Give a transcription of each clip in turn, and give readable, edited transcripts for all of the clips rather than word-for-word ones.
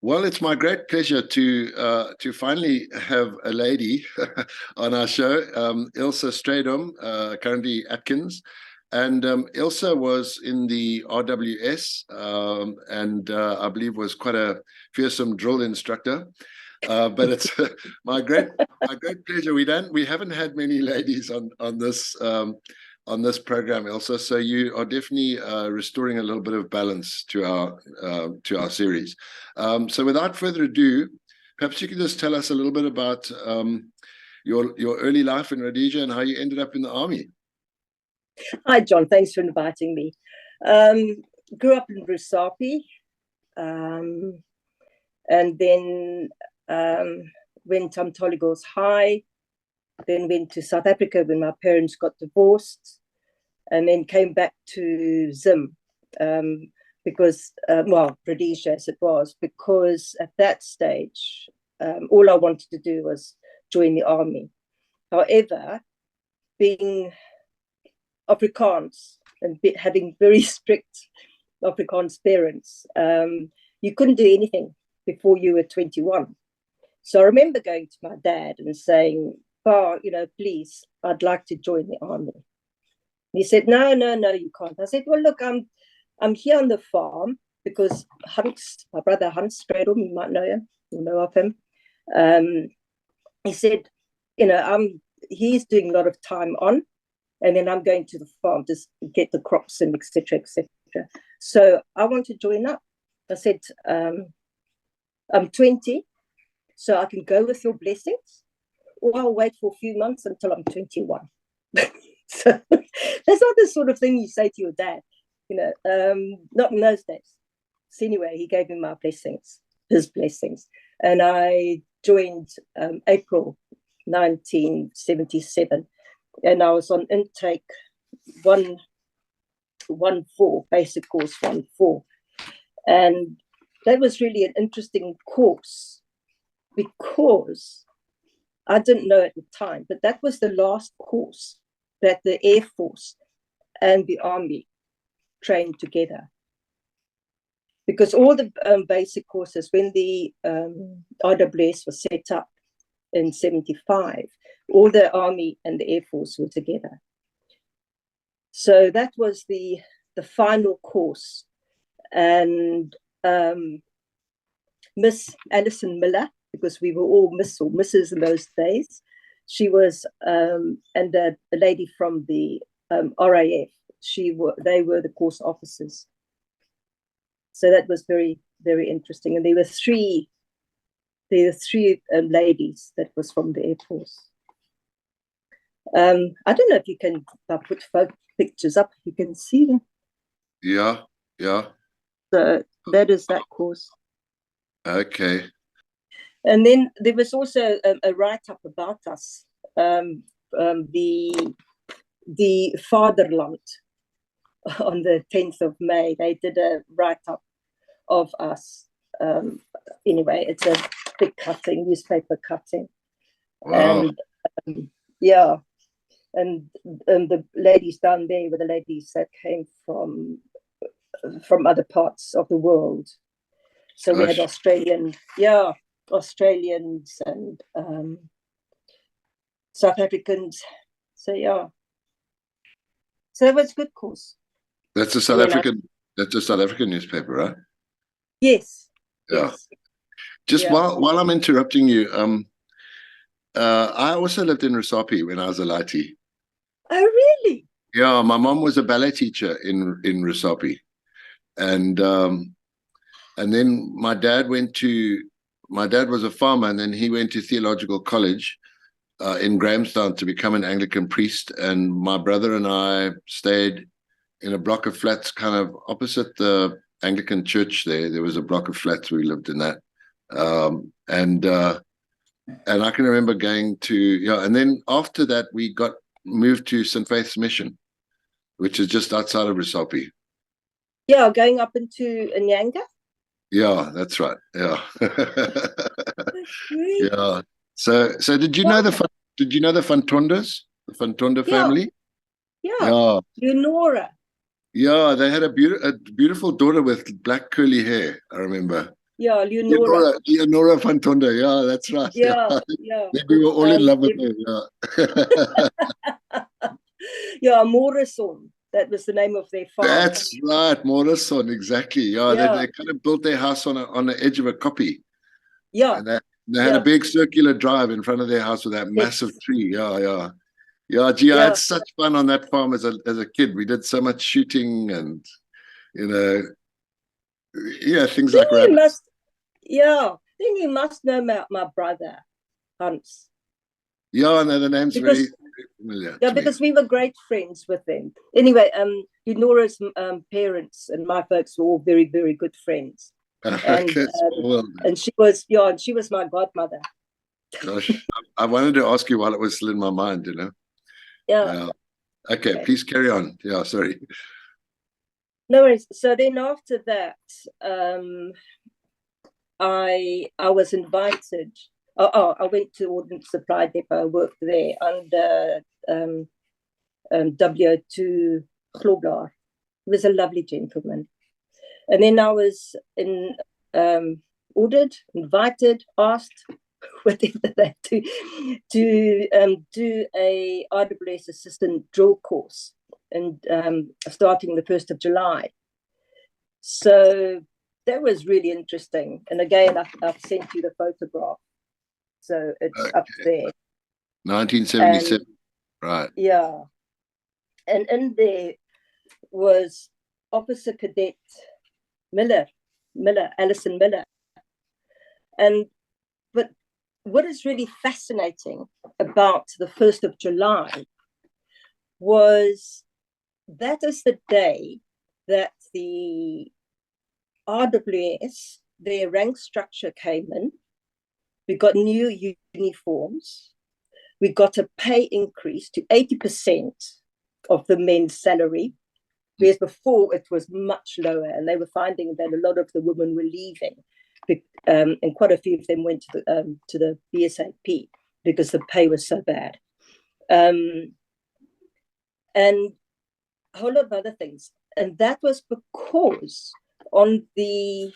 Well, it's my great pleasure to finally have a lady on our show, Ilse Strydom, currently Atkins. And Ilse was in the RWS and I believe was quite a fearsome drill instructor. But it's my great pleasure. We haven't had many ladies on this program, Ilse. So you are definitely restoring a little bit of balance to our series. So without further ado, perhaps you could just tell us a little bit about your early life in Rhodesia and how you ended up in the army. Hi, John. Thanks for inviting me. Grew up in Rhodesia, and then went to Girls High, then went to South Africa when my parents got divorced, and then came back to Zim because, Rhodesia as it was, because at that stage, all I wanted to do was join the army. However, being Afrikaans and having very strict Afrikaans parents, you couldn't do anything before you were 21. So I remember going to my dad and saying, "Pa, please, I'd like to join the army." He said, no, you can't. I said, well, look, I'm here on the farm because Hans, my brother Hannes Strydom, you might know him, you know of him. He said, he's doing a lot of time on, and then I'm going to the farm to get the crops in, etc., etc. So I want to join up. I said, I'm 20, so I can go with your blessings, or I'll wait for a few months until I'm 21. So that's not the sort of thing you say to your dad, not in those days. So anyway, he gave me my blessings, his blessings. And I joined April 1977. And I was on intake 1-4, basic course 1-4. And that was really an interesting course because I didn't know at the time, but that was the last course that the Air Force and the Army trained together. Because all the basic courses, when the RWS was set up in 75, all the Army and the Air Force were together. So that was the final course. And Miss Alison Miller, because we were all Miss or Mrs. in those days, she was, and a lady from the RAF, they were the course officers. So that was very, very interesting. And there were three ladies that was from the Air Force. I don't know if you can put pictures up, you can see them. Yeah. So that is that course. Okay. And then there was also a write-up about us, the Fatherland on the 10th of May. They did a write-up of us. Anyway, it's a big cutting, newspaper cutting. Wow. And and the ladies down there were the ladies that came from other parts of the world. So we had Australians and South Africans. So so it was a good course. That's a South African newspaper, right? Yes. Yeah. Yes. Just while I'm interrupting you, I also lived in Rhodesia when I was a lightie. Oh, really? Yeah, my mom was a ballet teacher in Rhodesia, and then my dad was a farmer, and then he went to theological college in Grahamstown to become an Anglican priest. And my brother and I stayed in a block of flats kind of opposite the Anglican church there. There was a block of flats, we lived in that. And I can remember going to, and then after that, we got moved to St. Faith's Mission, which is just outside of Rhodesia. Yeah, going up into Nyanga. Yeah, that's right. Yeah. That's great. Yeah. So did you know the Fantondas, the Fantonda family? Yeah. Leonora. Yeah, they had a beautiful daughter with black curly hair, I remember. Yeah, Leonora. Leonora van Tonder. Yeah, that's right. Yeah, yeah. We were all in love with her. Yeah. Yeah, Morrison. That was the name of their farm. That's right, Morrison, exactly. Yeah, Yeah. They kind of built their house on the edge of a kopje. Yeah. And they had a big circular drive in front of their house with that massive tree. Yeah. Yeah, gee, I had such fun on that farm as a kid. We did so much shooting and, things like rabbits. Then you must know my brother, Hans. Yeah, no, the name's very familiar. Yeah, because we were great friends with them. Anyway, Leonora's parents and my folks were all very, very good friends. And she was my godmother. Gosh, I wanted to ask you while it was still in my mind, Yeah. Okay, please carry on. Yeah, sorry. No worries. So then after that, I was invited. I went to Ordnance Supply Depot. I worked there under W2 Globlar. He was a lovely gentleman. And then I was ordered, invited, asked, whatever that, to do a RWS assistant drill course, and starting the 1st of July. So that was really interesting. And again, I've sent you the photograph. So it's up there. 1977, right. Yeah. And in there was Officer Cadet Alison Miller. But what is really fascinating about the 1st of July was that is the day that the RWS, their rank structure came in. We got new uniforms. We got a pay increase to 80% of the men's salary, whereas before it was much lower, and they were finding that a lot of the women were leaving, and quite a few of them went to the BSAP because the pay was so bad, and a whole lot of other things. And that was because on the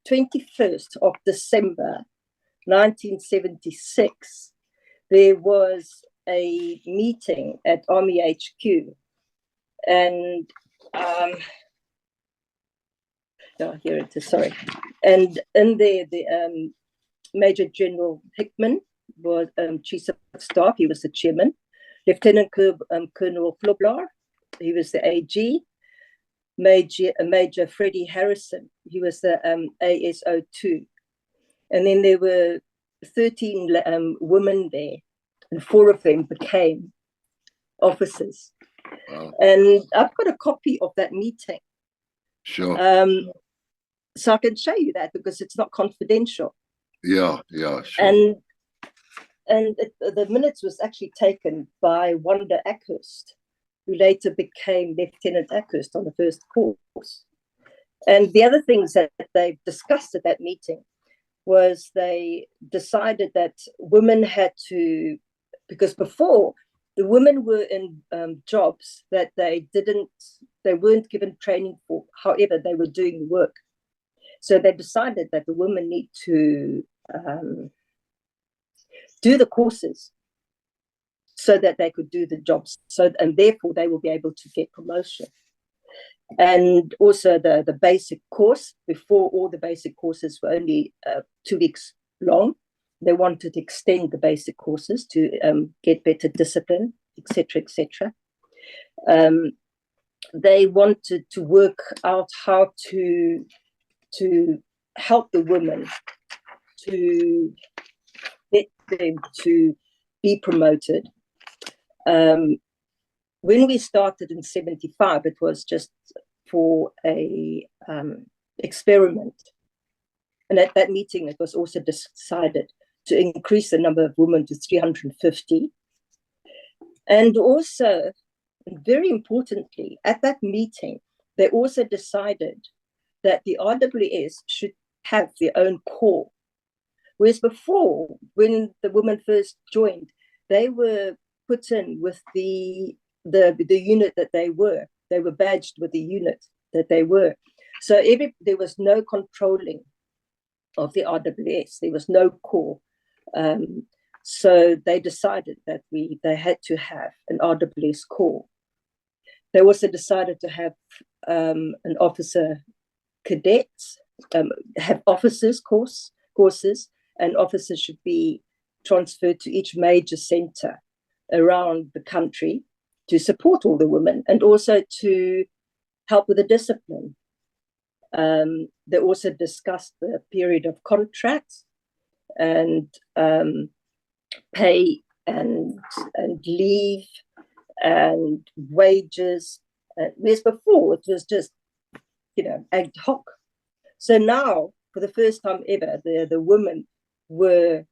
21st of December 1976, there was a meeting at Army HQ, and here it is, sorry. And in there, the Major General Hickman was Chief of Staff, he was the chairman. Lieutenant Colonel Floblar, he was the AG. Major Freddie Harrison, he was the ASO2. And then there were 13 women there, and 4 of them became officers. Wow. And I've got a copy of that meeting. Sure. So I can show you that because it's not confidential. Yeah, sure. And the minutes was actually taken by Wanda Ackhurst, who later became Lieutenant Ackhurst on the first course. And the other things that they discussed at that meeting was they decided that women had to, because before the women were in jobs that they weren't given training for. However, they were doing the work. So they decided that the women need to do the courses so that they could do the jobs. And therefore they will be able to get promotion. And also the basic course, before all the basic courses were only 2 weeks long. They wanted to extend the basic courses to get better discipline, etc., etc. They wanted to work out how to help the women to get them to be promoted. When we started in 75, it was just for a experiment. And at that meeting, it was also decided to increase the number of women to 350. And also, very importantly, at that meeting, they also decided that the RWS should have their own corps. Whereas before, when the women first joined, they were put in with the unit that they were. They were badged with the unit that they were. So there was no controlling of the RWS. There was no corps. So they decided that they had to have an RWS corps. They also decided to have an officer cadets, have officers courses, and officers should be transferred to each major center around the country to support all the women and also to help with the discipline. They also discussed the period of contracts and pay and leave and wages. Whereas before it was just, ad hoc. So now, for the first time ever, the women were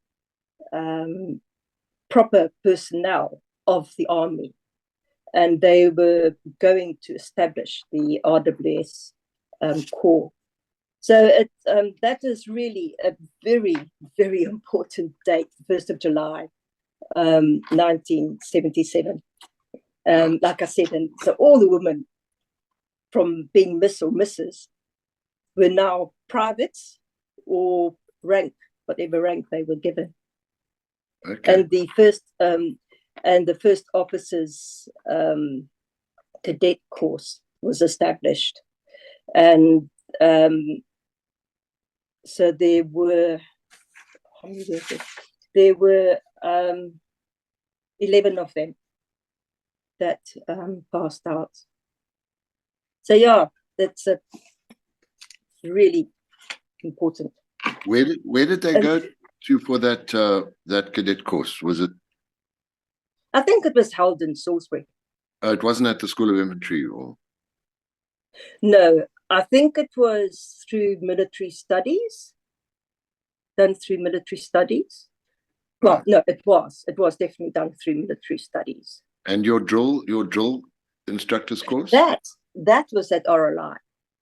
proper personnel of the army, and they were going to establish the RWS corps. So that is really a very, very important date, 1st of July, 1977. Like I said, and so all the women from being Miss or Mrs. were now privates or rank, whatever rank they were given. Okay. And the first officers cadet course was established, and so there were 11 of them that passed out. So yeah, that's really important. Where did they go to for that cadet course? Was it? I think it was held in Salisbury. It wasn't at the School of Infantry, or? No, I think it was through military studies. Done through military studies. Well, no, it was definitely done through military studies. And your drill instructor's course? That was at RLI.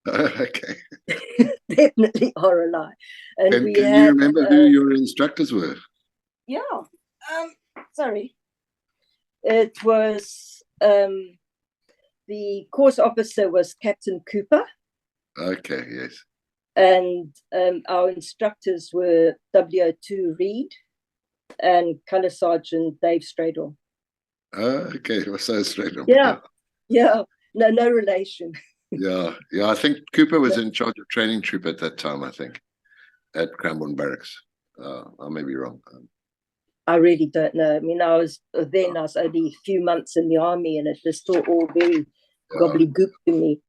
Okay. Definitely RLI. And can you remember who your instructors were? Yeah. Sorry. It was the course officer was Captain Cooper. Okay, yes. And our instructors were WO2 Reed and Colour Sergeant Dave Strydom. Okay, so Strydom. Yeah. No relation. Yeah. I think Cooper was in charge of training troop at that time, I think, at Cranbourne Barracks. I may be wrong. I really don't know. I mean, I was only a few months in the army, and it was still all very gobbledygook to me.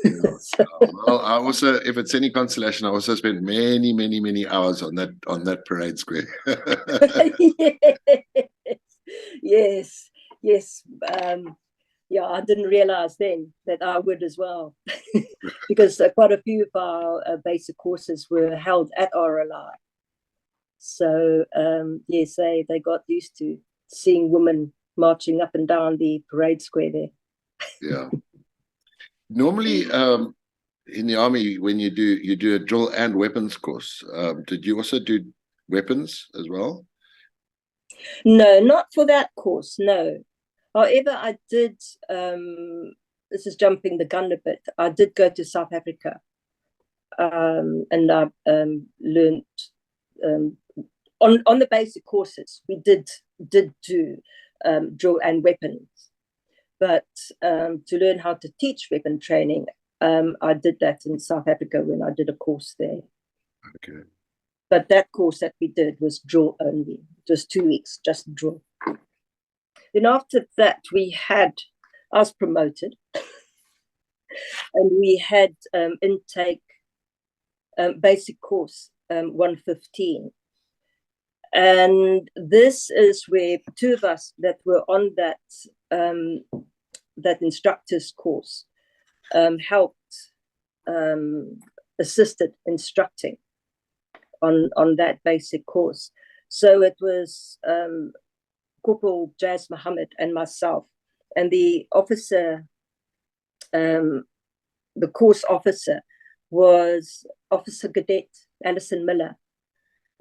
Well, I also, if it's any consolation, I also spent many, many, many hours on that parade square. Yes. Yeah, I didn't realize then that I would as well, because quite a few of our basic courses were held at RLI. So yes, they got used to seeing women marching up and down the parade square there. Yeah. Normally, in the army, when you do a drill and weapons course, did you also do weapons as well? No, not for that course. No. However, I did. This is jumping the gun a bit. I did go to South Africa, and I learned on the basic courses. We did do drill and weapons, but to learn how to teach weapon training, I did that in South Africa when I did a course there. Okay. But that course that we did was drill only, just 2 weeks, just drill. Then after that, I was promoted, and we had intake basic course 115. And this is where two of us that were on that instructor's course helped, assisted instructing on that basic course. So it was Corporal Jazz Mohammed and myself, and the officer, the course officer was Officer Cadet Alison Miller,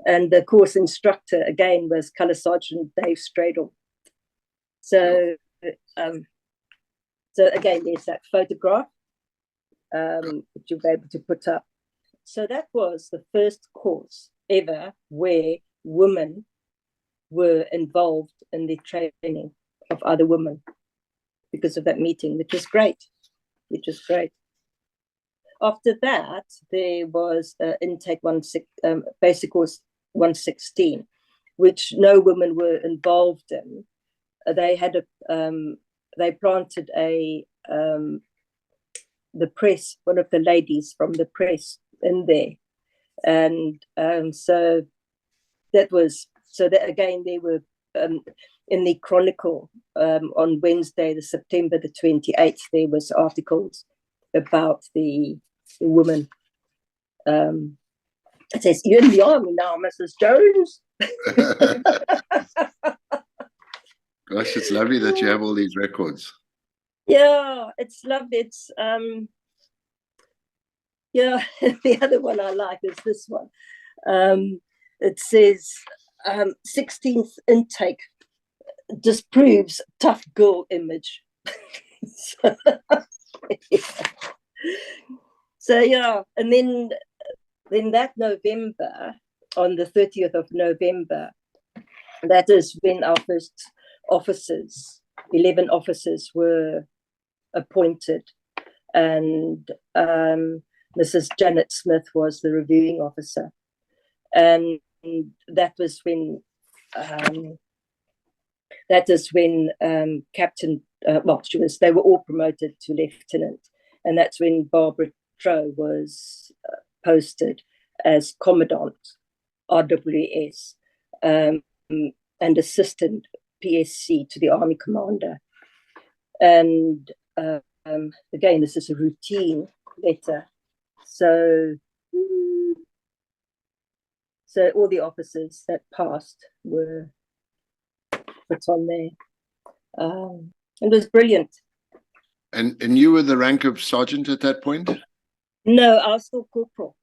and the course instructor again was Colour Sergeant Dave Strydom. So again, there's that photograph that you'll be able to put up. so that was the first course ever where women were involved in the training of other women because of that meeting, which was great. After that, there was intake basic course 116, which no women were involved in. They had they planted the press, one of the ladies from the press in there, and so that again they were in the Chronicle on Wednesday, the September the 28th. There was articles about the woman. It says, "You're in the army now, Mrs. Jones." Gosh, it's lovely that you have all these records. Yeah, it's lovely. It's yeah. The other one I like is this one. It says 16th intake disproves tough girl image. So yeah, and then that November, on the 30th of November, that is when our first officers, 11 officers, were appointed, and Mrs. Janet Smith was the reviewing officer, and that was when Captain. They were all promoted to lieutenant, and that's when Barbara Trow was posted as Commandant RWS and Assistant PSC to the Army Commander. And again, this is a routine letter. So all the officers that passed were put on there. It was brilliant. And you were the rank of sergeant at that point? No, I was still corporal,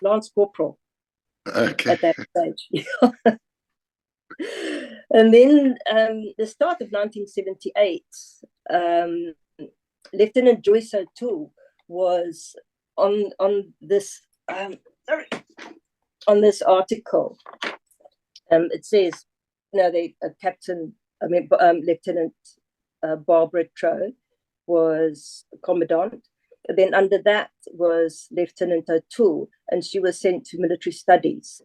Lance Corporal. Okay. At that stage. And then the start of 1978, Lieutenant Joyce O'Toole was on this on this article. It says, Lieutenant Barbara Trow was commandant. Then under that was Lieutenant O'Toole, and she was sent to military studies.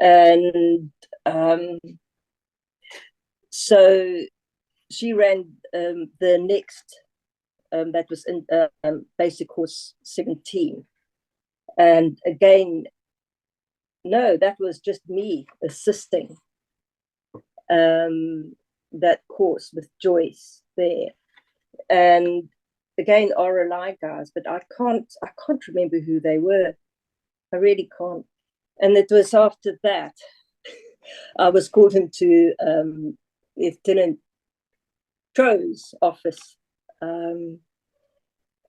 And so she ran the next, that was in basic course 17. And again, no, that was just me assisting that course with Joyce there. And again, RLI guys, but I can't remember who they were. I really can't. And it was after that I was called into Lieutenant Trow's office. And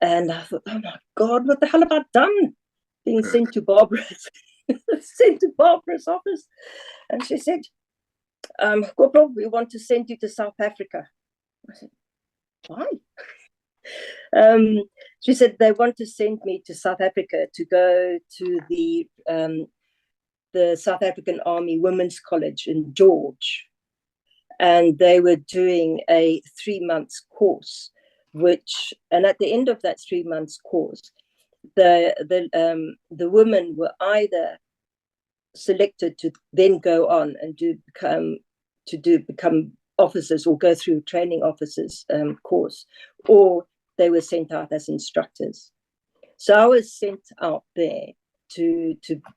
I thought, oh my God, what the hell have I done? Being sent to Barbara's office. And she said, Corporal, we want to send you to South Africa. I said, why? She said they want to send me to South Africa to go to the South African Army Women's College in George, and they were doing a 3-month course. And at the end of that 3 months course, the women were either selected to then go on and become officers or go through training officers course, or they were sent out as instructors. So I was sent out there to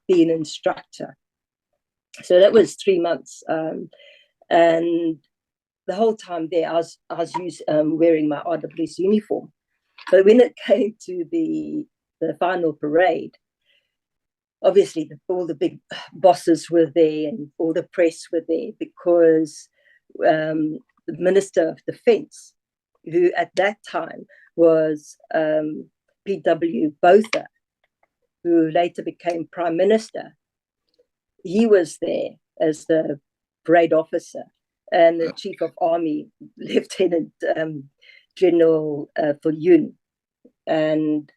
be an instructor. So that was 3 months, and the whole time there, I was wearing my RWS uniform. But when it came to the final parade, obviously all the big bosses were there and all the press were there, because the Minister of Defence, who at that time was P.W. Botha, who later became Prime Minister, he was there as the parade officer, and the Chief of Army, Lieutenant General Viljoen, And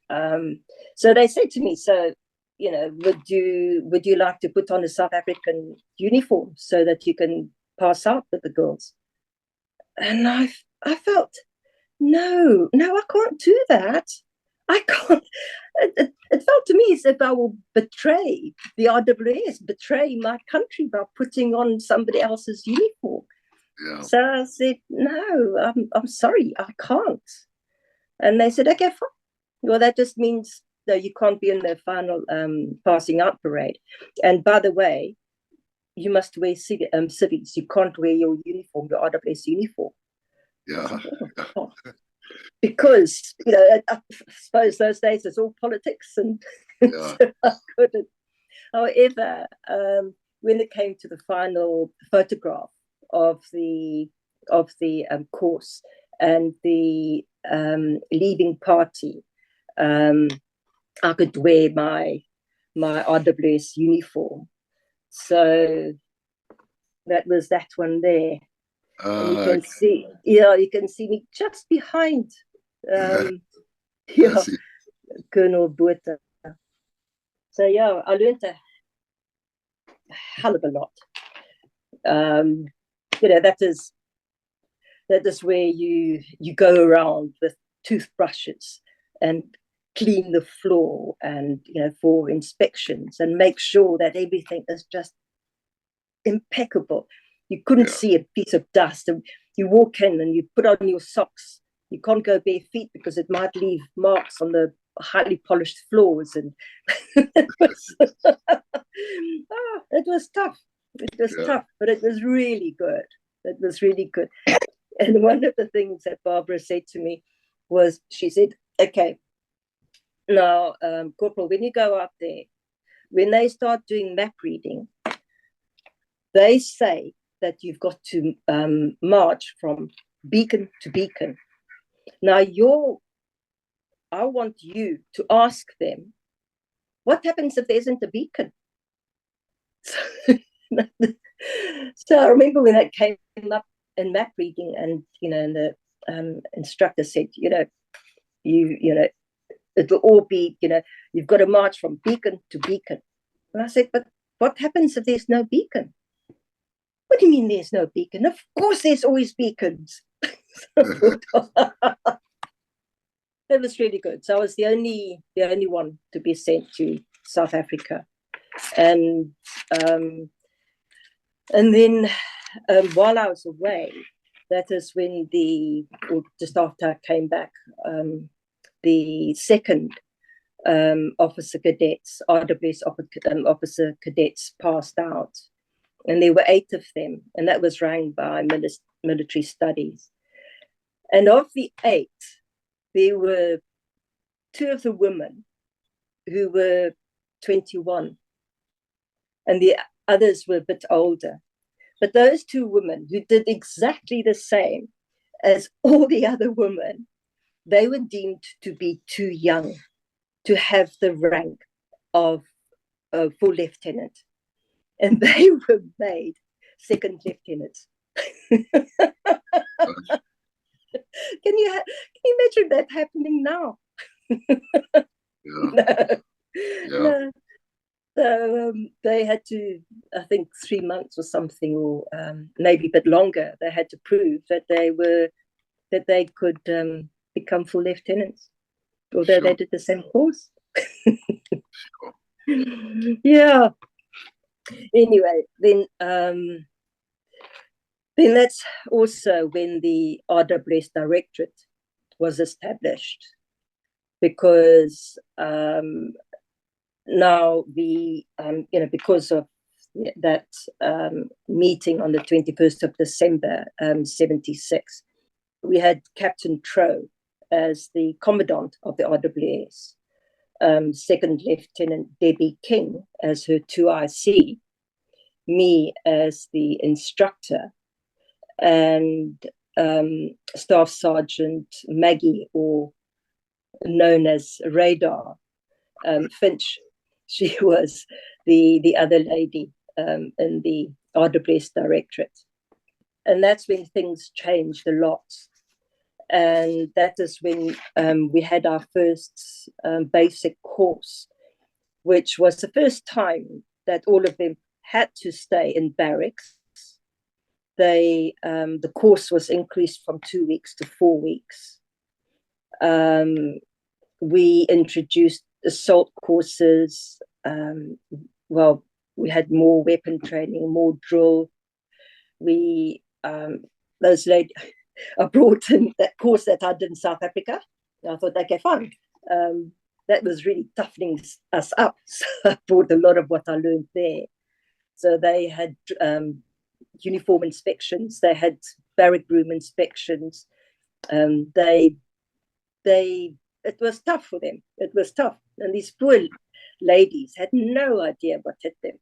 so they said to me, so, you know, would you like to put on a South African uniform so that you can pass out with the girls? And I felt, no, I can't do that. I can't. It felt to me as if I will betray the RWS, betray my country by putting on somebody else's uniform. Yeah. So I said, no, I'm sorry, I can't. And they said, okay, fine. Well, that just means that you can't be in the final passing out parade. And by the way, you must wear civics. You can't wear your uniform, your RWS uniform. Yeah. Oh. Because, you know, I suppose those days it's all politics, and Yeah. so I couldn't. However, when it came to the final photograph of the course and the leaving party, I could wear my RWS uniform. So that was that one there. And you can see, you can see me just behind Colonel Botha. So yeah, I learned a hell of a lot. You know, that is where you go around with toothbrushes and clean the floor, and, you know, for inspections, and make sure that everything is just impeccable. You couldn't see a piece of dust, and you walk in and you put on your socks. You can't go bare feet because it might leave marks on the highly polished floors, and it was tough. It was tough, but it was really good. It was really good. And one of the things that Barbara said to me was, she said, okay, now, Corporal, when you go out there, when they start doing map reading, they say that you've got to march from beacon to beacon. Now, I want you to ask them, what happens if there isn't a beacon? So I remember when that came up in map reading, and, you know, and the instructor said, you know, it'll all be, you know, you've got to march from beacon to beacon. And I said, but what happens if there's no beacon? What do you mean there's no beacon? Of course there's always beacons. It was really good. So I was the only one to be sent to South Africa. And then while I was away, that is when just after I came back, the second officer cadets, RWS officer cadets, passed out. And there were 8 of them, and that was run by military studies. And of the 8, there were 2 of the women who were 21, and the others were a bit older. But those 2 women who did exactly the same as all the other women, they were deemed to be too young to have the rank of full lieutenant. And they were made second lieutenants. Can you imagine that happening now? No. So they had to, I think, 3 months or something, or maybe a bit longer. They had to prove that they could become full lieutenants, although they did the same course. Yeah. Anyway, then that's also when the RWS Directorate was established, because now because of that meeting on the 21st of December 76, we had Captain Troe as the commandant of the RWS, Second Lieutenant Debbie King as her 2IC, me as the instructor, and Staff Sergeant Maggie, or known as Radar, Finch. She was the other lady in the RWS Directorate. And that's when things changed a lot. And that is when we had our first basic course, which was the first time that all of them had to stay in barracks. The course was increased from 2 weeks to 4 weeks. We introduced assault courses. Well, we had more weapon training, more drill. Those ladies, I brought in that course that I did in South Africa. I thought, okay, fine. That was really toughening us up. So I brought a lot of what I learned there. So they had uniform inspections. They had barrack room inspections. It was tough for them. It was tough. And these poor ladies had no idea what hit them.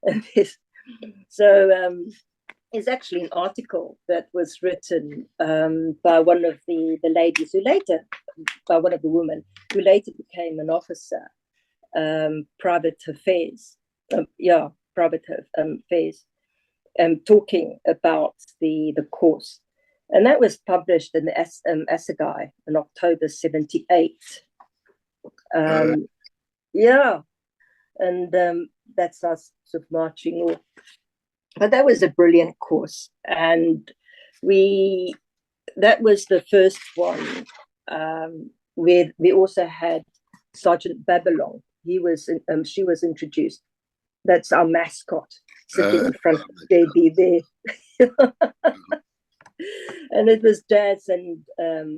And it's actually an article that was written by one of the ladies by one of the women who later became an officer, private affairs, private affairs, talking about the course. And that was published in the Assegai in October 78. Yeah, and that's us sort of marching off. But that was a brilliant course, and that was the first one where we also had Sergeant Babylon. She was introduced. That's our mascot sitting in front of JB there. And it was Jazz and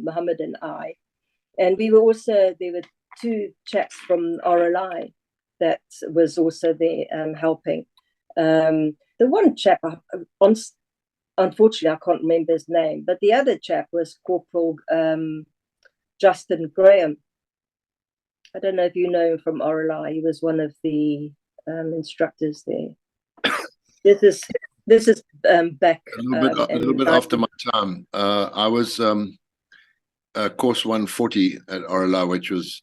Muhammad and I. And there were 2 chaps from RLI that was also there helping. The one chap, unfortunately, I can't remember his name, but the other chap was Corporal Justin Graham. I don't know if you know him from RLI. He was one of the instructors there. This is back a little bit after my time. I was course 140 at RLI, which was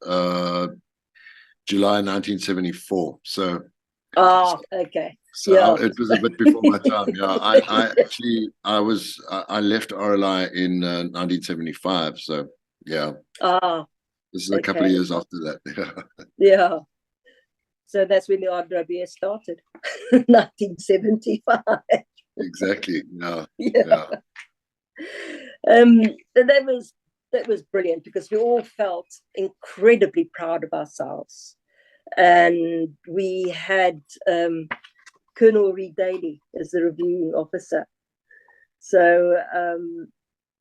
July 1974. So. Okay. So yeah. It was a bit before my time. Yeah, I left RLI in 1975. So yeah. This is a couple of years after that. Yeah. So that's when the RWS started, 1975. Exactly. Yeah. That was brilliant because we all felt incredibly proud of ourselves. And we had Colonel Reed Daly as the reviewing officer, so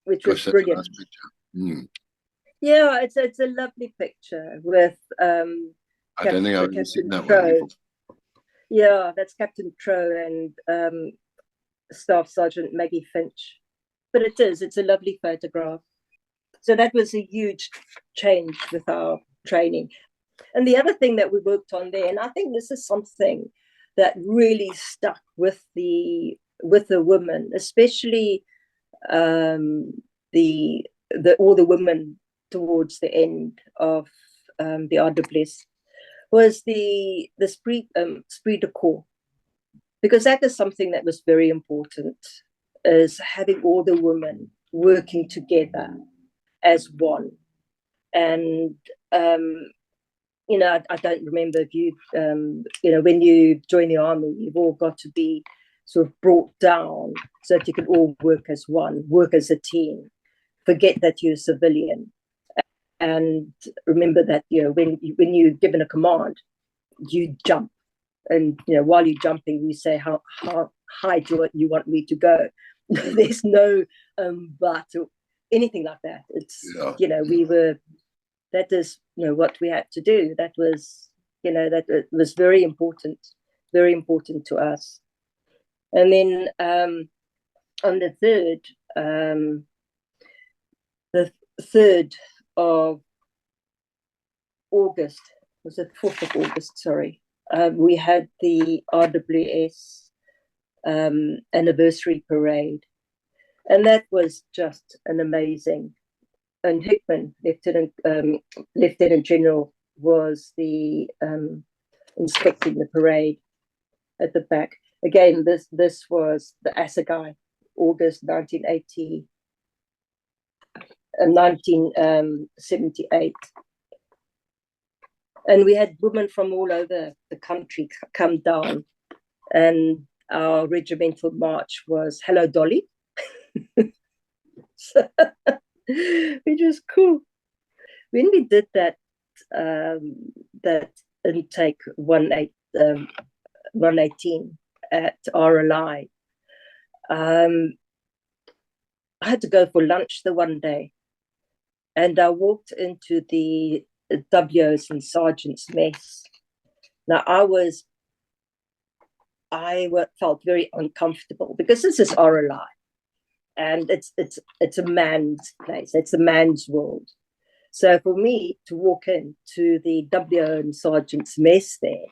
which was brilliant. Nice Yeah, it's a lovely picture with I don't think I've ever seen that one before. Yeah, that's Captain Troe and Staff Sergeant Maggie Finch. But it's a lovely photograph. So that was a huge change with our training. And the other thing that we worked on there, and I think this is something that really stuck with the women, especially all the women towards the end of the RWS, was the esprit de corps, because that is something that was very important, is having all the women working together as one. And I don't remember if you, when you join the army, you've all got to be sort of brought down so that you can all work as one, work as a team, forget that you're a civilian. And remember that, when you're given a command, you jump. And, while you're jumping, you say, how high do you want me to go? There's no but or anything like that. It's, that is, what we had to do. That was, that it was very important to us. And then on the 3rd of August, was it 4th of August, sorry, we had the RWS anniversary parade. And that was just an amazing. And Hickman, Lieutenant General, was the inspecting the parade at the back. Again, this was the Assegai, August 1980. 1978. And we had women from all over the country come down, and our regimental march was Hello Dolly. So, which was cool. When we did that intake 118 at RLI, I had to go for lunch the one day, and I walked into the WOs and sergeants' mess. Now I felt very uncomfortable because this is RLI, and it's a man's place. It's a man's world. So for me to walk into the WO and sergeants' mess there,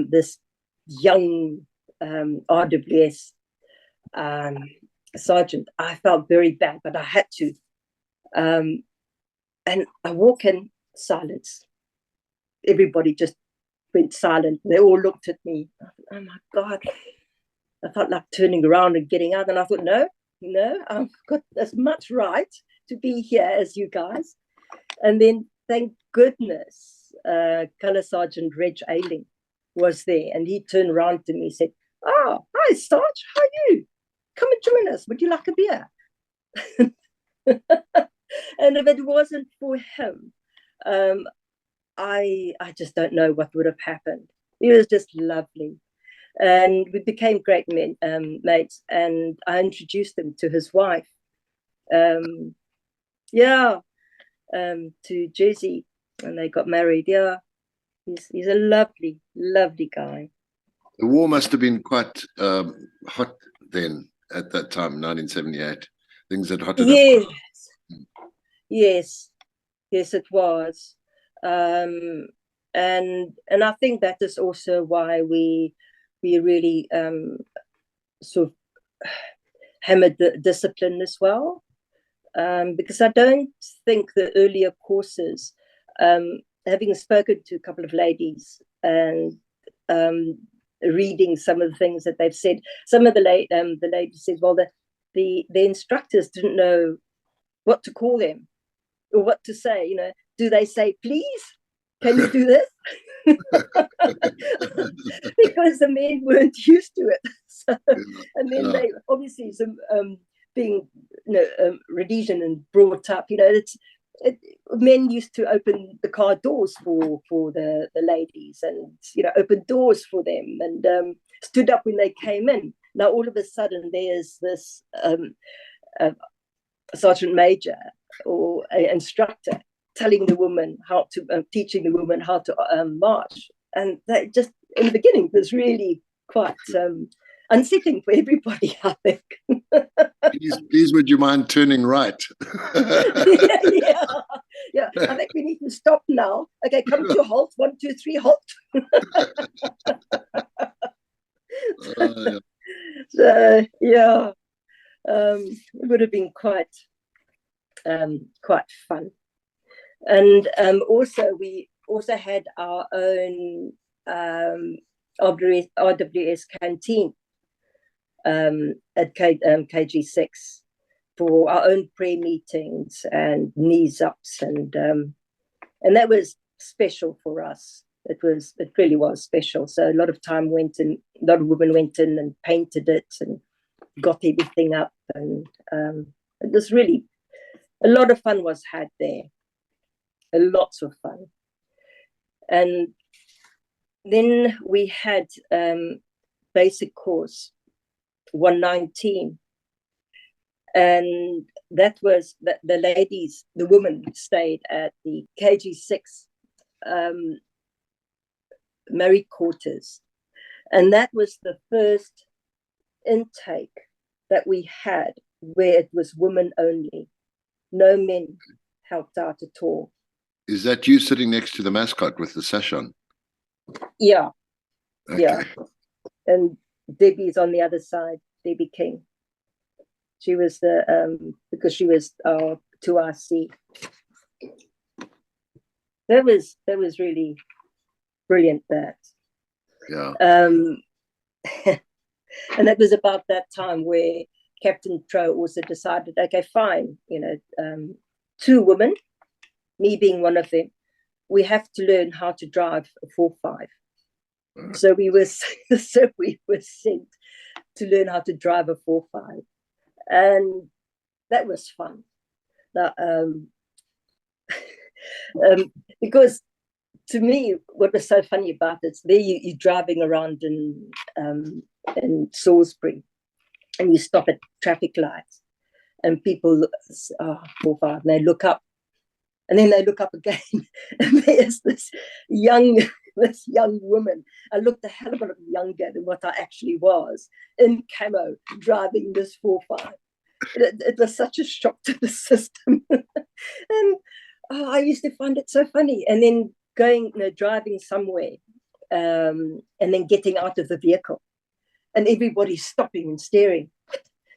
this young RWS sergeant, I felt very bad, but I had to. And I walk in, silence. Everybody just went silent. They all looked at me. I thought, oh my God. I felt like turning around and getting out. And I thought, no, I've got as much right to be here as you guys. And then, thank goodness, Colour Sergeant Reg Ailing was there. And he turned around to me and said, oh, hi, Sarge, how are you? Come and join us. Would you like a beer? And if it wasn't for him, I just don't know what would have happened. He was just lovely. And we became great mates. And I introduced him to his wife. To Jersey, and they got married. Yeah, he's a lovely, lovely guy. The war must have been quite hot then at that time, 1978. Things had hotted up. Yes, it was. And I think that is also why we really sort of hammered the discipline as well. Because I don't think the earlier courses, having spoken to a couple of ladies and reading some of the things that they've said, some of the ladies said, well, the instructors didn't know what to call them or what to say. You know, do they say, please, can you do this? Because the men weren't used to it. So, and then they obviously being Rhodesian and brought up, men used to open the car doors for the ladies, and open doors for them, and stood up when they came in. Now all of a sudden there's this sergeant major or an instructor telling the woman how to teaching the woman how to march, and that just in the beginning was really quite unsettling for everybody, I think. Please, would you mind turning right? Yeah. I think we need to stop now. Okay, come to a halt. 1, 2, 3, halt. So yeah, it would have been quite fun. And also we also had our own RWS canteen at KG6 for our own prayer meetings and knees ups, and that was special for us. It really was special. So a lot of time went in, a lot of women went in and painted it and got everything up, and it was really a lot of fun was had there, lots of fun. And then we had basic course 119, and that was the ladies, the women stayed at the KG6 married quarters, and that was the first intake that we had where it was women only, no men helped out at all. Is that you sitting next to the mascot with the sash on? Yeah. Okay. Yeah, and Debbie's on the other side, Debbie King. She was because she was 2RC. That was really brilliant. That. Yeah. And that was about that time where Captain Tro also decided, okay, fine, you know, 2 women, me being one of them, we have to learn how to drive a 4.5. So we were sent to learn how to drive a 4.5, and that was fun. Because to me, what was so funny about it, there you're driving around in Salisbury, and you stop at traffic lights, and people, 4.5, and they look up, and then they look up again, and there's this young woman. I looked a hell of a lot younger than what I actually was, in camo, driving this 4.5. It was such a shock to the system. And I used to find it so funny. And then going, you know, driving somewhere, and then getting out of the vehicle, and everybody stopping and staring.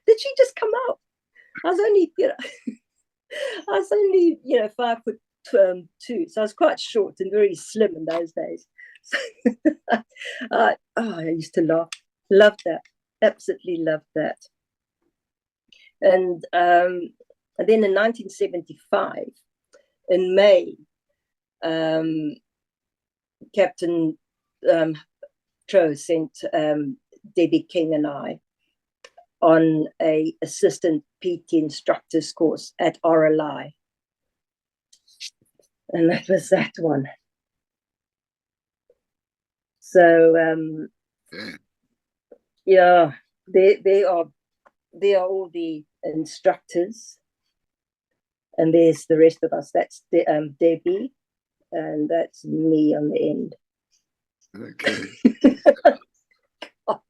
Did she just come out? I was only, you know, 5'2", so I was quite short and very slim in those days. So, I used to love that, absolutely loved that. And then in 1975, in May, Captain Tro sent Debbie King and I on a assistant PT instructor's course at RLI. And that was that one. So, yeah, they are all the instructors. And there's the rest of us. That's Debbie, and that's me on the end. Okay. Oh,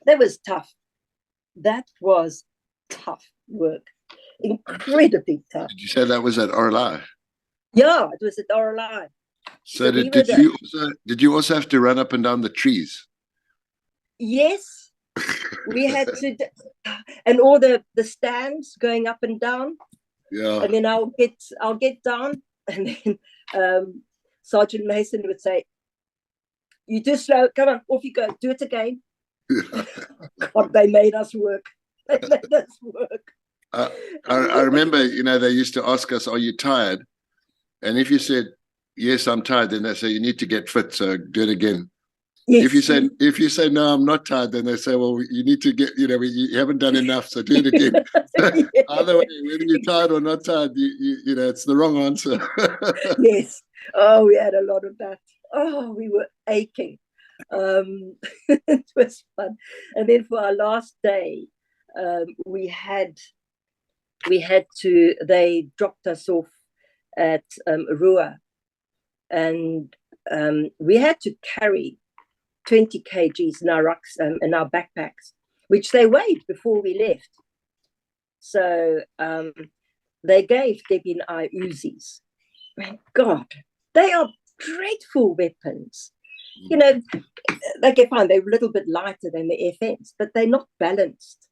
that was tough. That was tough work. Incredibly tough. Did you say that was at RLI? Yeah, it was at RLI. So did you also have to run up and down the trees? Yes. We had to, and all the stands going up and down. Yeah. And then I'll get down, and then Sergeant Mason would say, "You too slow. Come on, off you go. Do it again." God, they made us work. They made us work. I remember, you know, they used to ask us, "Are you tired?" And if you said, "Yes, I'm tired," then they say, "You need to get fit, so do it again." Yes. If you say no, I'm not tired, then they say, "Well, you need to get, you know, you haven't done enough, so do it again." Yeah. Either way, whether you're tired or not tired, you know, it's the wrong answer. Yes. Oh, we had a lot of that. Oh, we were aching. It was fun. And then for our last day, they dropped us off at Rua, and we had to carry 20 kgs in our in our backpacks, which they weighed before we left. So they gave Debbie and I Uzis. My God, they are dreadful weapons. You know, okay, fine, they're a little bit lighter than the FNs, but they're not balanced.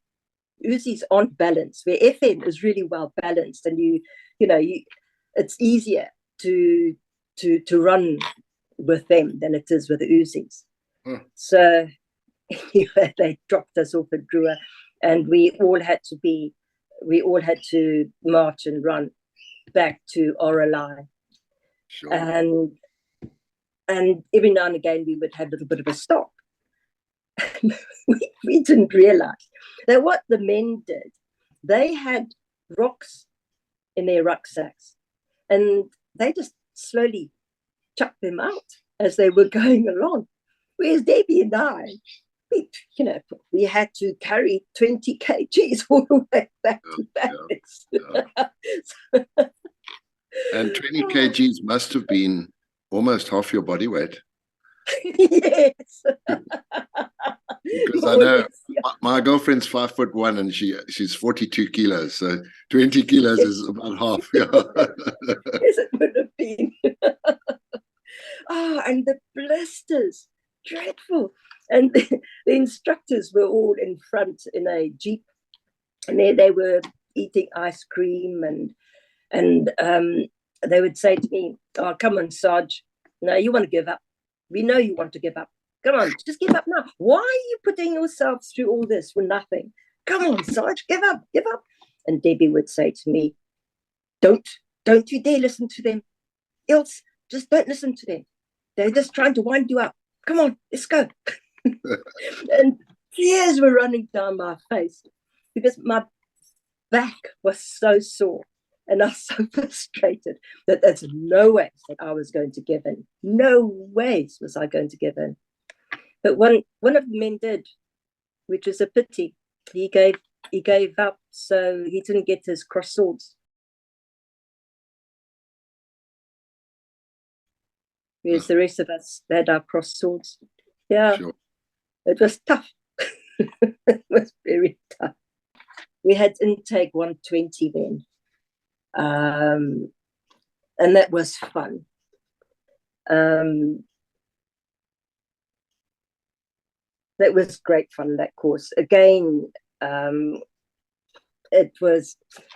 Uzis aren't balanced, where FN is really well balanced, and it's easier to run with them than it is with the Uzis. So they dropped us off at Drua, and we all had to march and run back to RLI. Sure. And every now and again we would have a little bit of a stop. we didn't realize that what the men did, they had rocks in their rucksacks, and they just slowly chucked them out as they were going along. Whereas Debbie and I, we had to carry 20 kgs all the way back to Paris. Yeah. And 20 kgs must have been almost half your body weight. Yes. Because I know my girlfriend's 5'1" and she's 42 kilos, so 20 kilos is about half. Yeah. Yes, it would have been. And the blisters, dreadful. And the instructors were all in front in a jeep, and there they were eating ice cream, and they would say to me, "Oh, come on, Sarge. No, you want to give up. We know you want to give up. Come on, just give up now. Why are you putting yourselves through all this for nothing? come on, Sarge, give up, give up. And Debbie would say to me, don't you dare listen to them. Ilse, just don't listen to them. They're just trying to wind you up. Come on, let's go. And tears were running down my face because my back was so sore and I was so frustrated that there's no way that I was going to give in. No ways was I going to give in. But one of the men did, which was a pity. He gave up, so he didn't get his cross swords. Whereas the rest of us had our cross swords. Yeah, sure. It was tough. It was very tough. We had intake 120 then. And that was fun. That was great fun, that course. Again, it was,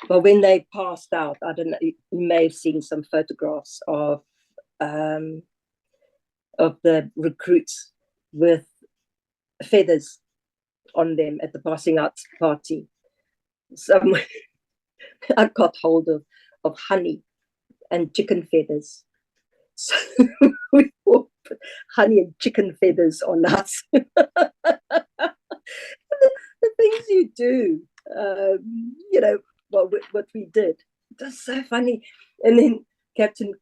well, when they passed out, I don't know, you may have seen some photographs of the recruits with feathers on them at the passing out party. Somewhere I got hold of honey and chicken feathers. So we all put honey and chicken feathers on us. the things you do, what we did. It was so funny. And then Captain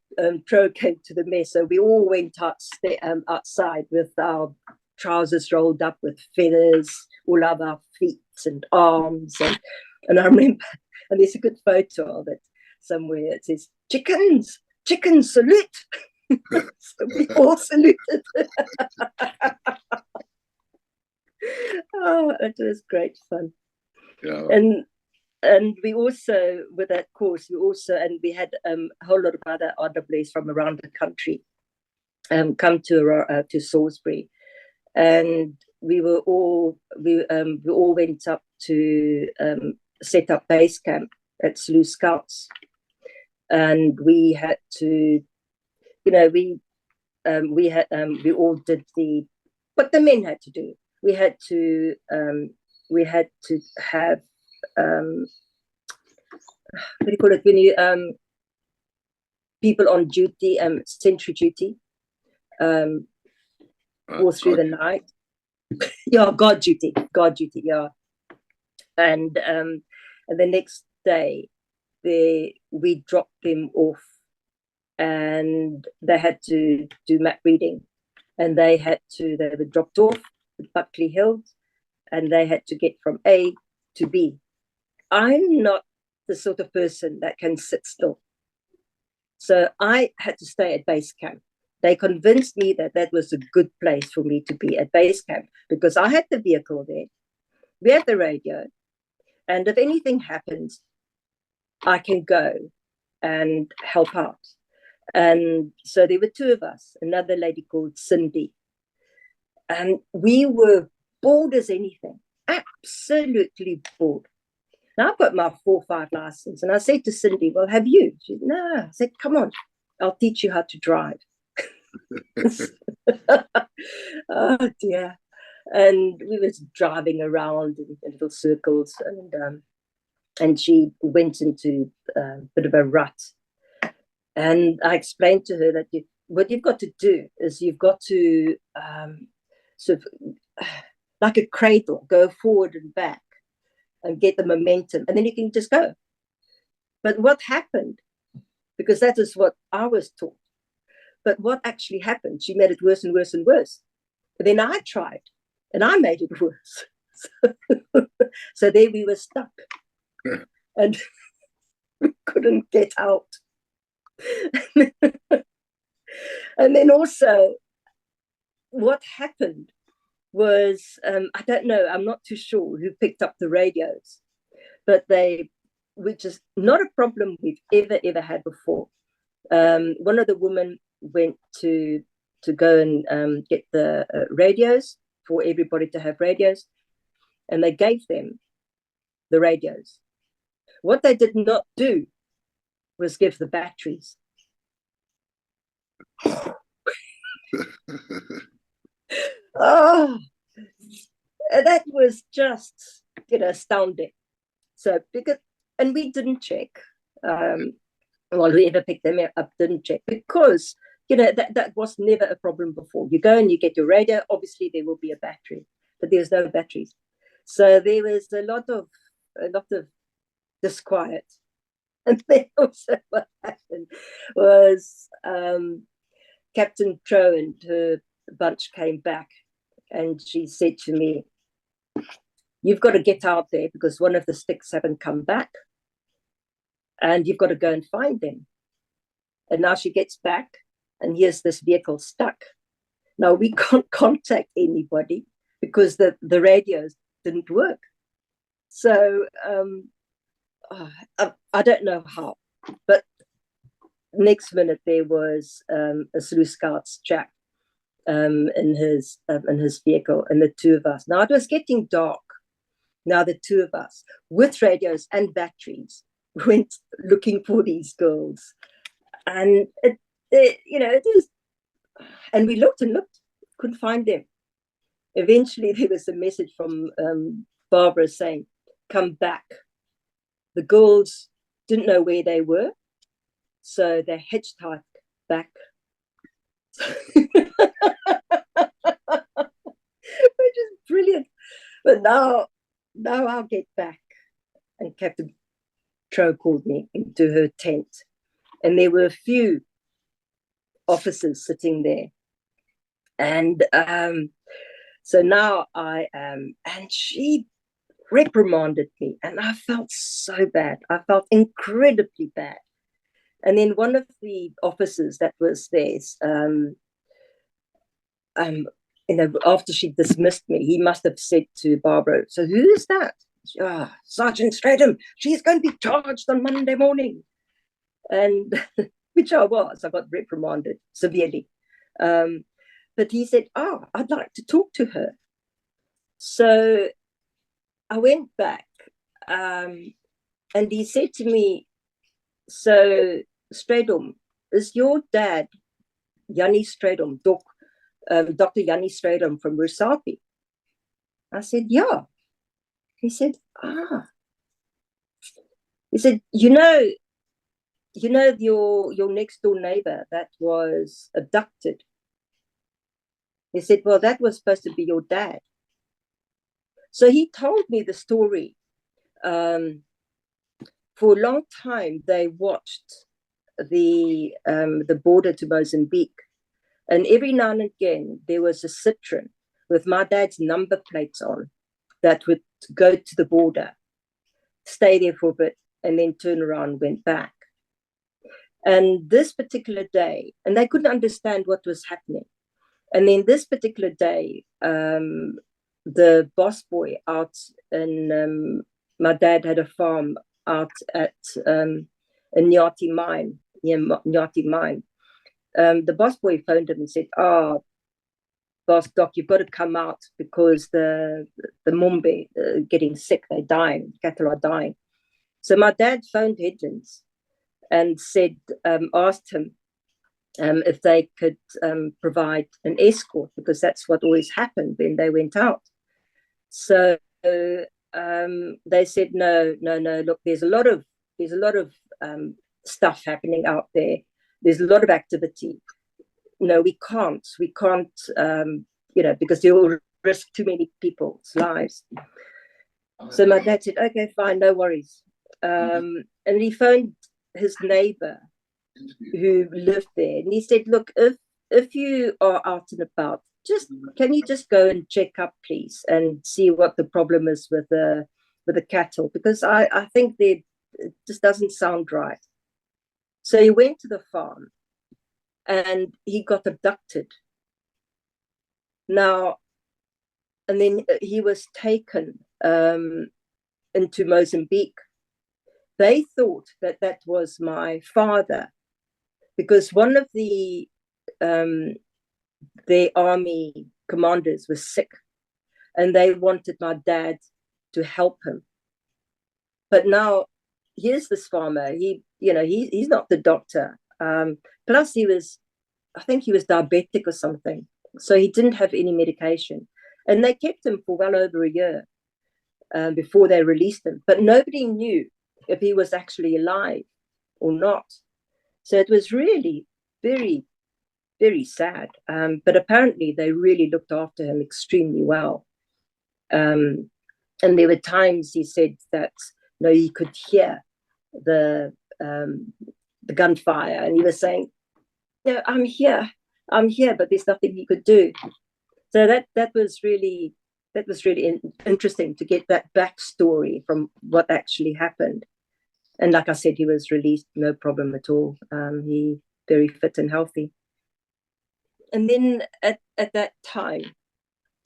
Crow came to the mess, so we all went outside with our trousers rolled up with feathers all over our feet and arms. And I remember, and there's a good photo of it somewhere. It says, chickens, salute. So we all saluted. Oh, it was great fun. Yeah. And we also, with that course, we had a whole lot of other RWS from around the country come to Salisbury, and we all went up to set up base camp at Slough Scouts, and we had to, we all did what the men had to do. We had to have what do you call it when you people on duty, sentry duty, all through the night. Yeah, guard duty, yeah. And the next day we dropped them off, and they had to do map reading, and they were dropped off at Buckley Hills, and they had to get from A to B. I'm not the sort of person that can sit still, so I had to stay at base camp. They convinced me that was a good place for me to be, at base camp, because I had the vehicle there, we had the radio, and if anything happens, I can go and help out. And so there were two of us, another lady called Cindy, and we were bored as anything, absolutely bored. Now I've got my 4-5 license, and I said to Cindy, well, have you? She said, no. I said, come on, I'll teach you how to drive. Oh dear. And we was driving around in little circles, and she went into a bit of a rut. And I explained to her that what you've got to do is you've got to sort of like a cradle, go forward and back and get the momentum, and then you can just go. But what happened, because that is what I was taught, but what actually happened, she made it worse and worse and worse. But then I tried, and I made it worse. So there we were stuck. And we couldn't get out. And then also, what happened was, I don't know, I'm not too sure who picked up the radios, but which is not a problem we've ever had before. One of the women went to go and get the radios for everybody to have radios, and they gave them the radios. What they did not do was give the batteries. Oh, that was just astounding. So and we didn't check. Well, whoever picked them up didn't check, because that was never a problem before. You go and you get your radio. Obviously, there will be a battery, but there's no batteries. So there was a lot of disquiet. And then also what happened was Captain Crow and her bunch came back, and she said to me, "You've got to get out there because one of the sticks haven't come back, and you've got to go and find them." And now she gets back, and here's this vehicle stuck. Now we can't contact anybody because the radios didn't work. So I don't know how, but next minute there was a Zulu Scouts chap in his vehicle, and the two of us. Now it was getting dark. Now the two of us, with radios and batteries, went looking for these girls, and it is. And we looked and looked, couldn't find them. Eventually, there was a message from Barbara saying, "Come back." The girls didn't know where they were, so they hitchhiked back. Which is brilliant. But now I'll get back. And Captain Crow called me into her tent, and there were a few officers sitting there. And so now I am, and she reprimanded me, and I felt so bad. I felt incredibly bad. And then one of the officers that was there, after she dismissed me, he must have said to Barbara, "So who is that?" "Sergeant Strydom. She's going to be charged on Monday morning." And which I was. I got reprimanded severely. But he said, "I'd like to talk to her." So I went back, and he said to me, "So, Strydom, is your dad Jannie Strydom, Dr. Jannie Strydom from Rusapi?" I said, "Yeah." He said, He said, you know your next door neighbor that was abducted?" He said, "Well, that was supposed to be your dad." So he told me the story. For a long time, they watched the border to Mozambique, and every now and again there was a Citroen with my dad's number plates on that would go to the border, stay there for a bit, and then turn around and went back. And this particular day, and they couldn't understand what was happening. And then this particular day, the boss boy out in, my dad had a farm out at a Nyati mine, near Nyati mine. The boss boy phoned him and said, "Boss Doc, you've got to come out because the Mumbe are getting sick, they're dying, cattle are dying." So my dad phoned Headlands and said, asked him if they could provide an escort, because that's what always happened when they went out. So they said, no, look, there's a lot of stuff happening out there. There's a lot of activity. No, we can't, because they will risk too many people's lives. So my dad said, "Okay, fine, no worries." And he phoned his neighbor who lived there, and he said, "Look, if you are out and about, can you just go and check up, please, and see what the problem is with the cattle, because I think it just doesn't sound right." So he went to the farm, and he got abducted. Now, and then he was taken into Mozambique. They thought that was my father, because one of their army commanders was sick, and they wanted my dad to help him. But now here's this farmer. He's not the doctor. Plus I think he was diabetic or something, so he didn't have any medication, and they kept him for well over a year. before they released him. But nobody knew if he was actually alive or not. So it was really very, very sad. But apparently they really looked after him extremely well. And there were times he said that he could hear the gunfire, and he was saying, "No, I'm here, but there's nothing he could do." So that was really interesting to get that backstory from what actually happened. And like I said, he was released, no problem at all. He very fit and healthy. And then at that time,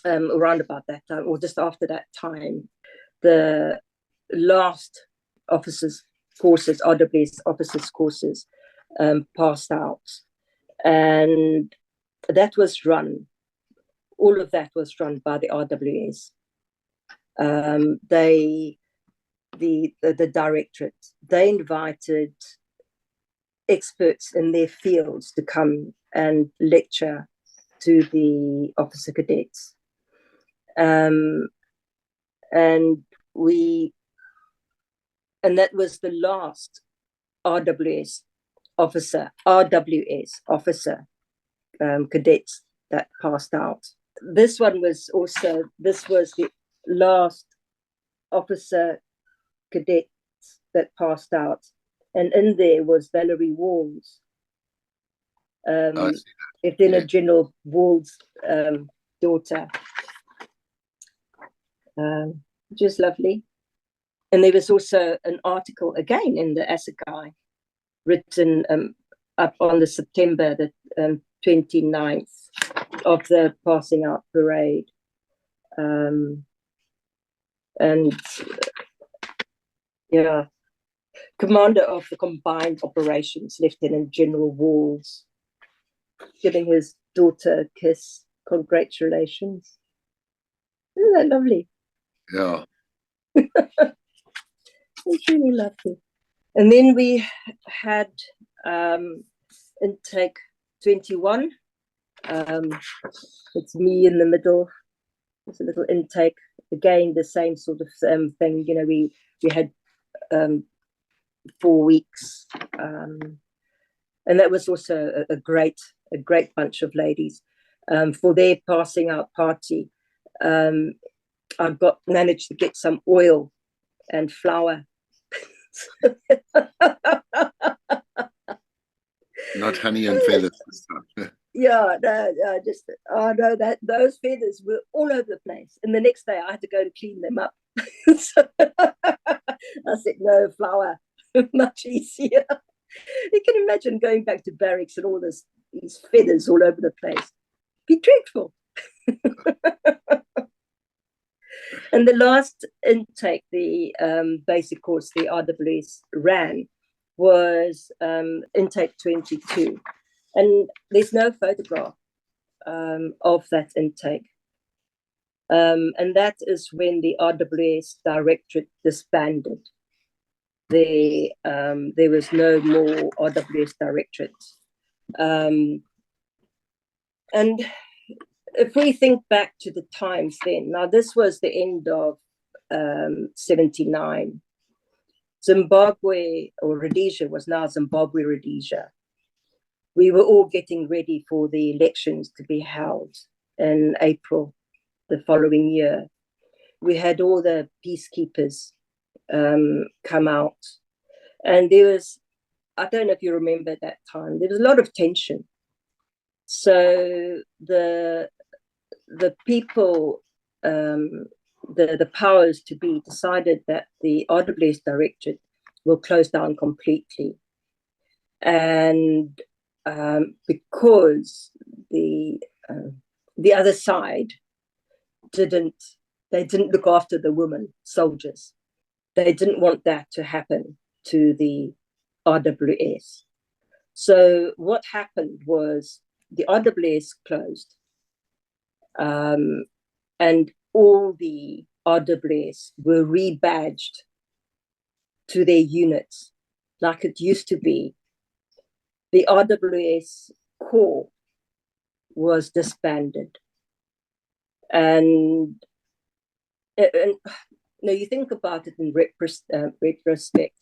around about that time, or just after that time, the last officers courses, RWS officers courses, passed out, and that was run. All of that was run by the RWS. The directorate, they invited experts in their fields to come and lecture to the officer cadets. And that was the last RWS officer cadets that passed out. This was the last officer cadets that passed out, and in there was Valerie Walls, Lieutenant General Walls' daughter, which is lovely. And there was also an article again in the Assegai written up on the September the 29th of the passing out parade. Commander of the Combined Operations, Lieutenant General Walls, giving his daughter a kiss. Congratulations. Isn't that lovely? Yeah. It's really lovely. And then we had intake 21. It's me in the middle. It's a little intake. Again, the same sort of thing. We had 4 weeks, and that was also a great bunch of ladies for their passing out party. I managed to get some oil and flour. Not honey and feathers this time. Yeah, no, those feathers were all over the place. And the next day I had to go to clean them up. So I said, no, flour, much easier. You can imagine going back to barracks and all these feathers all over the place. Be dreadful. And the last intake, the basic course the RWS ran, was intake 22. And there's no photograph of that intake. And that is when the RWS Directorate disbanded. There was no more RWS Directorate. And if we think back to the times then, now this was the end of 79. Zimbabwe, or Rhodesia, was now Zimbabwe Rhodesia. We were all getting ready for the elections to be held in April the following year. We had all the peacekeepers come out. And there was, I don't know if you remember that time, there was a lot of tension. So the people, the powers to be, decided that the RWS Directorate will close down completely. And because the other side didn't look after the women soldiers, they didn't want that to happen to the RWS. So what happened was the RWS closed, and all the RWS were rebadged to their units like it used to be. The RWS Corps was disbanded. And no, you think about it in retrospect.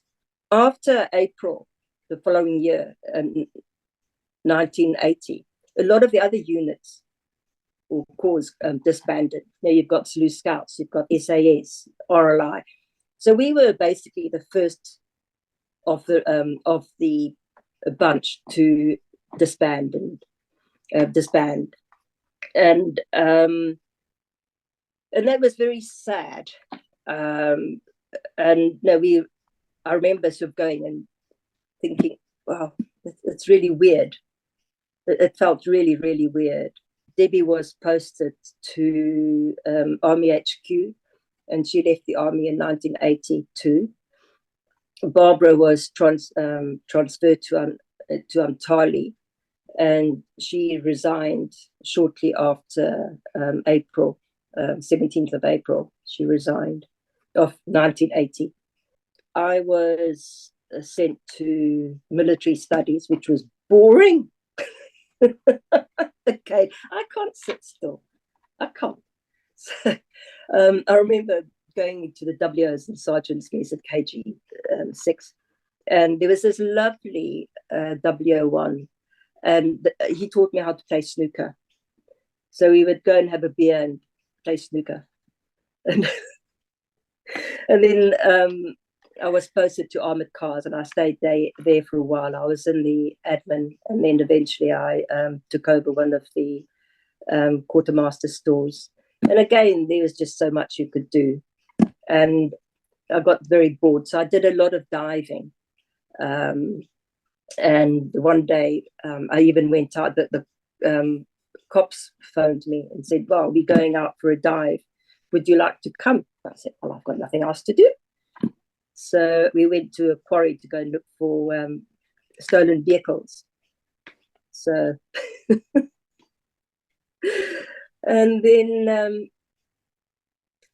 After April, the following year, 1980, a lot of the other units or corps disbanded. Now you've got Slough Scouts, you've got SAS, RLI. So we were basically the first of the bunch to disband and that was very sad. And no, I remember sort of going and thinking, wow, it's really weird. It felt really, really weird. Debbie was posted to Army HQ, and she left the army in 1982. Barbara was transferred to Umtali, and she resigned shortly after April, 17th of April. She resigned of 1980. I was sent to military studies, which was boring. Okay, I can't sit still. I can't. So, I remember going into the WOs and sergeant's case at KG 6, and there was this lovely WO1, and he taught me how to play snooker. So we would go and have a beer and play snooker, and then I was posted to armored cars, and I stayed there for a while. I was in the admin, and then eventually I took over one of the quartermaster stores. And again, there was just so much you could do, and I got very bored. So I did a lot of diving. And one day I even went out. The cops phoned me and said, "Well, we're going out for a dive. Would you like to come?" I said, "Well, I've got nothing else to do." So we went to a quarry to go and look for stolen vehicles. So, and then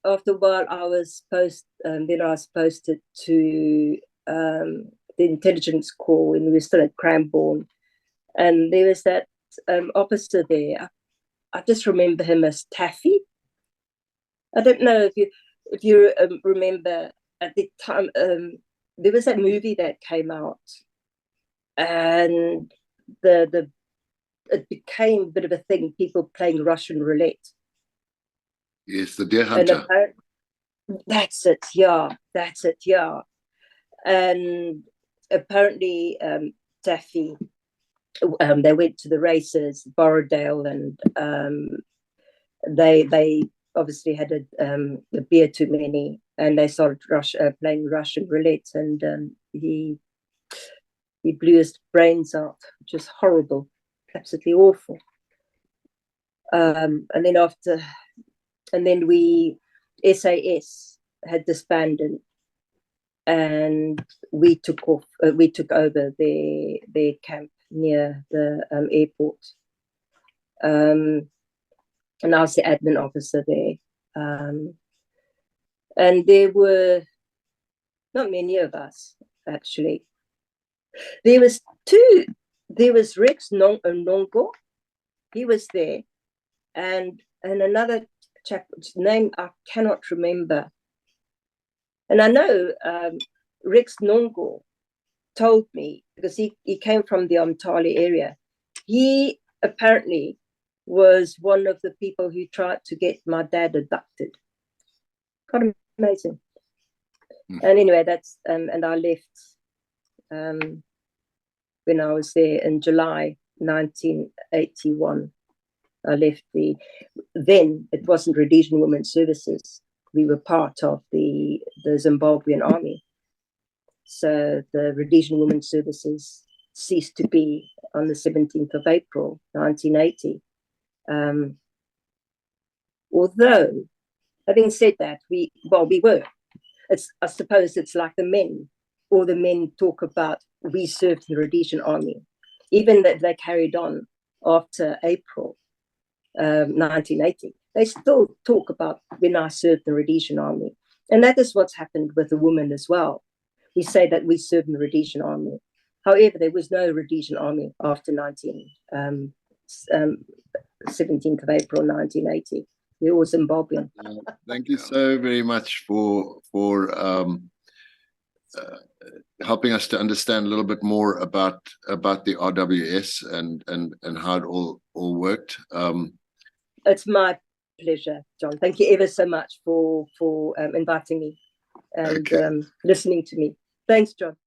after a while, I was posted to the intelligence corps when we were still at Cranbourne, and there was that officer there. I just remember him as Taffy. I don't know if you remember. At the time, there was that movie that came out, and it became a bit of a thing. People playing Russian roulette. Yes, the Deer Hunter. That's it. Yeah, that's it. Yeah, and apparently, Taffy. They went to the races, Borrowdale, and they obviously had a beer too many, and they started playing Russian roulette, and he blew his brains out, which is horrible, absolutely awful. And then we SAS had disbanded, and we took over their camp near the airport. And I was the admin officer there. And there were not many of us, actually. There was Rex Nongo, he was there, and another chap, whose name I cannot remember. And I know Rex Nongo told me, because he came from the Umtali area, he apparently was one of the people who tried to get my dad abducted. Quite amazing. And anyway, that's and I left when I was there in July 1981. I left then it wasn't Rhodesian Women's Services. We were part of the Zimbabwean army. So the Rhodesian Women's Services ceased to be on the 17th of April, 1980. Although, having said that, we were. I suppose it's like the men. All the men talk about we served in the Rhodesian army, even that they carried on after April 1980. They still talk about when I served in the Rhodesian army, and that is what's happened with the women as well. We say that we served in the Rhodesian army. However, there was no Rhodesian army after 17th of April 1980. We're all Zimbabwean. Thank you so very much for helping us to understand a little bit more about the RWS and how it all worked. It's my pleasure, John. Thank you ever so much for inviting me and listening to me. Thanks, John.